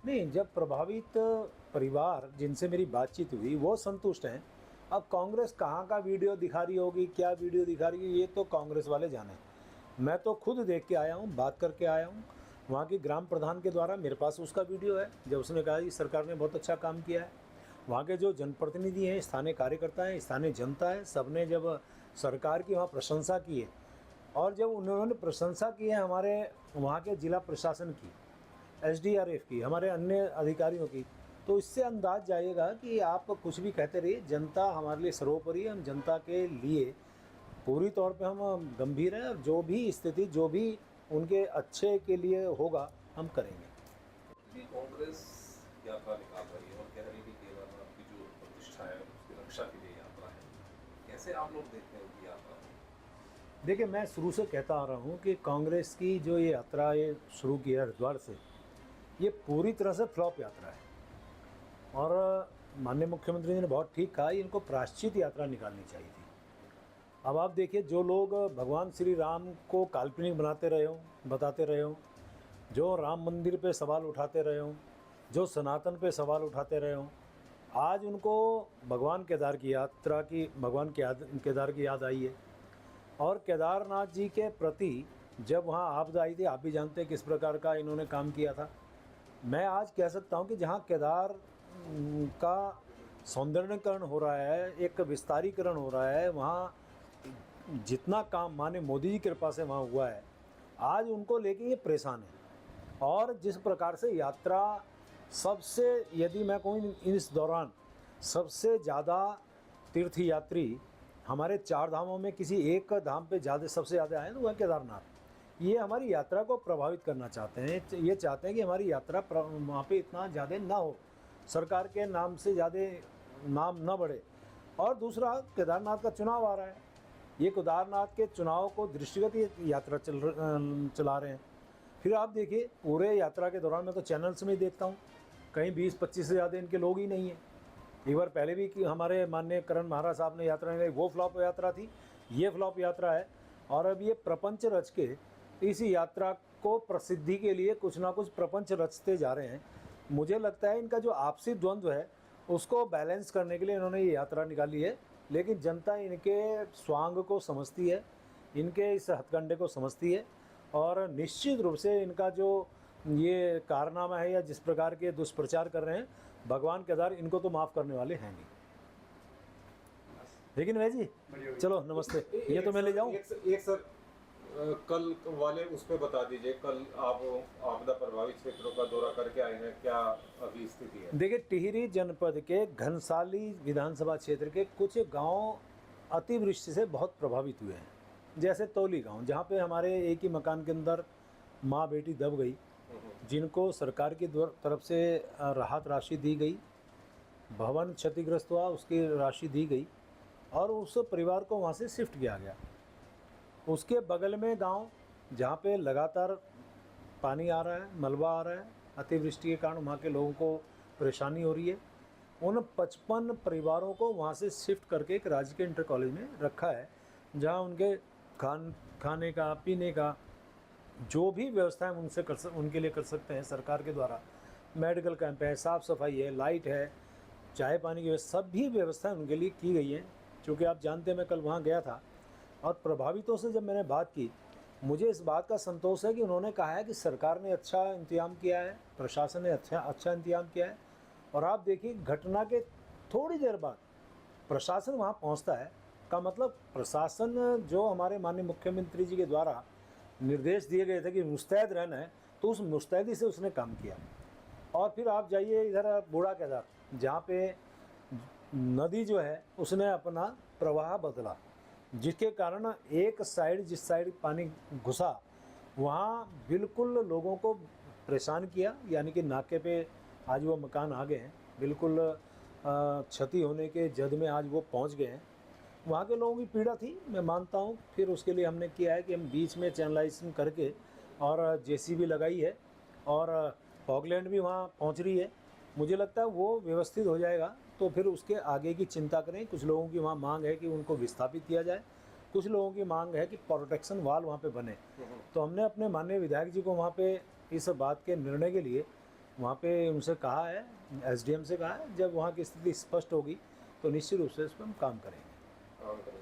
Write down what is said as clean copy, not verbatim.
नहीं, जब प्रभावित परिवार जिनसे मेरी बातचीत हुई वो संतुष्ट हैं। अब कांग्रेस कहाँ का वीडियो दिखा रही होगी, क्या वीडियो दिखा रही है, ये तो कांग्रेस वाले जाने। मैं तो खुद देख के आया हूँ, बात करके आया हूँ। वहाँ की ग्राम प्रधान के द्वारा मेरे पास उसका वीडियो है, जब उसने कहा कि सरकार ने बहुत अच्छा काम किया है। वहाँ के जो जनप्रतिनिधि हैं, स्थानीय कार्यकर्ता हैं, स्थानीय जनता है, सबने जब सरकार की वहाँ प्रशंसा की है, और जब उन्होंने प्रशंसा की है हमारे वहाँ के जिला प्रशासन की, एसडीआरएफ की, हमारे अन्य अधिकारियों की, तो इससे अंदाज जाएगा कि आप कुछ भी कहते रहिए, जनता हमारे लिए सर्वोपरि है। हम जनता के लिए पूरी तौर पे हम गंभीर हैं, और जो भी स्थिति, जो भी उनके अच्छे के लिए होगा, हम करेंगे। जी, कांग्रेस यात्रा निकाल रही है और कह रही है कि केदारनाथ की जो प्रतिष्ठा है उसकी रक्षा के लिए यात्रा है। कैसे आप लोग देखते हैं उनकी यात्रा? देखिए, मैं शुरू से कहता आ रहा हूँ कि कांग्रेस की जो ये यात्रा ये शुरू की है हरिद्वार से, ये पूरी तरह से फ्लॉप यात्रा है। और माननीय मुख्यमंत्री जी ने बहुत ठीक कहा, इनको प्रायश्चित यात्रा निकालनी चाहिए थी। अब आप देखिए, जो लोग भगवान श्री राम को काल्पनिक बनाते रहे हों, बताते रहे हों, जो राम मंदिर पे सवाल उठाते रहे हों, जो सनातन पे सवाल उठाते रहे हों, आज उनको भगवान केदार की यात्रा की, केदार की याद आई है। और केदारनाथ जी के प्रति जब वहाँ आपदा आई थी, आप भी जानते हैं किस प्रकार का इन्होंने काम किया था। मैं आज कह सकता हूँ कि जहाँ केदार का सौंदर्यीकरण हो रहा है, एक विस्तारीकरण हो रहा है, वहाँ जितना काम माने मोदी जी की कृपा से वहाँ हुआ है, आज उनको लेके ये परेशान है। और जिस प्रकार से यात्रा सबसे, यदि मैं कहूँ इस दौरान सबसे ज़्यादा तीर्थयात्री हमारे 4 धामों में किसी एक धाम पे सबसे ज़्यादा आए तो वह केदारनाथ। ये हमारी यात्रा को प्रभावित करना चाहते हैं, ये चाहते हैं कि हमारी यात्रा वहाँ पे इतना ज़्यादा ना हो, सरकार के नाम से ज़्यादा नाम न बढ़े। और दूसरा, केदारनाथ का चुनाव आ रहा है, ये केदारनाथ के चुनाव को दृष्टिगत ये यात्रा चला रहे हैं। फिर आप देखिए, पूरे यात्रा के दौरान मैं तो चैनल्स में ही देखता हूँ, कहीं 20-25 से ज़्यादा इनके लोग ही नहीं हैं। एक बार पहले भी कि हमारे माननीय करण महाराज साहब ने यात्रा में, वो फ्लॉप यात्रा थी, ये फ्लॉप यात्रा है। और अब ये प्रपंच रच के इस यात्रा को प्रसिद्धि के लिए कुछ ना कुछ प्रपंच रचते जा रहे हैं। मुझे लगता है इनका जो आपसी द्वंद्व है उसको बैलेंस करने के लिए इन्होंने ये यात्रा निकाली है। लेकिन जनता इनके स्वांग को समझती है, इनके इस हथकंडे को समझती है, और निश्चित रूप से इनका जो ये कारनामा है या जिस प्रकार के दुष्प्रचार कर रहे हैं, भगवान केदार इनको तो माफ़ करने वाले हैं नहीं। लेकिन भाई जी, चलो नमस्ते, ये तो मैं ले जाऊँ। एक सर, कल वाले उस पर बता दीजिए, कल आप आपदा प्रभावित क्षेत्रों का दौरा करके आए हैं, क्या अभी स्थिति है? देखिए, टिहरी जनपद के घनसाली विधानसभा क्षेत्र के कुछ गांव अतिवृष्टि से बहुत प्रभावित हुए हैं। जैसे तौली गांव, जहां पे हमारे एक ही मकान के अंदर माँ बेटी दब गई, जिनको सरकार की तरफ से राहत राशि दी गई, भवन क्षतिग्रस्त हुआ उसकी राशि दी गई, और उस परिवार को वहाँ से शिफ्ट किया गया। उसके बगल में गांव जहाँ पे लगातार पानी आ रहा है, मलबा आ रहा है, अतिवृष्टि के कारण वहाँ के लोगों को परेशानी हो रही है, उन 55 परिवारों को वहाँ से शिफ्ट करके एक राजकीय इंटर कॉलेज में रखा है, जहाँ उनके खाने का, पीने का जो भी व्यवस्था है उनके लिए कर सकते हैं सरकार के द्वारा। मेडिकल कैंप है, साफ़ सफाई है, लाइट है, चाय पानी की सभी व्यवस्थाएं उनके लिए की गई हैं। क्योंकि आप जानते हैं, मैं कल वहाँ गया था और प्रभावितों से जब मैंने बात की, मुझे इस बात का संतोष है कि उन्होंने कहा है कि सरकार ने अच्छा इंतजाम किया है, प्रशासन ने अच्छा इंतजाम किया है। और आप देखिए, घटना के थोड़ी देर बाद प्रशासन वहाँ पहुँचता है, का मतलब प्रशासन जो हमारे माननीय मुख्यमंत्री जी के द्वारा निर्देश दिए गए थे कि मुस्तैद रहना है, तो उस मुस्तैदी से उसने काम किया। और फिर आप जाइए इधर बूढ़ा केदार, जहाँ पे नदी जो है उसने अपना प्रवाह बदला, जिसके कारण एक साइड, जिस साइड पानी घुसा, वहाँ बिल्कुल लोगों को परेशान किया। यानी कि नाके पे आज वो मकान आ गए हैं, बिल्कुल क्षति होने के जद में आज वो पहुँच गए हैं। वहाँ के लोगों की पीड़ा थी, मैं मानता हूँ। फिर उसके लिए हमने किया है कि हम बीच में चैनलाइजेशन करके और जेसीबी लगाई है, और फॉगलैंड भी वहाँ पहुँच रही है। मुझे लगता है वो व्यवस्थित हो जाएगा, तो फिर उसके आगे की चिंता करें। कुछ लोगों की वहाँ मांग है कि उनको विस्थापित किया जाए, कुछ लोगों की मांग है कि प्रोटेक्शन वाल वहाँ पे बने। तो हमने अपने माननीय विधायक जी को वहाँ पे इस बात के निर्णय के लिए वहाँ पे उनसे कहा है, एसडीएम से कहा है, जब वहाँ की स्थिति स्पष्ट होगी तो निश्चित रूप से इस पर हम काम करेंगे। काम करें।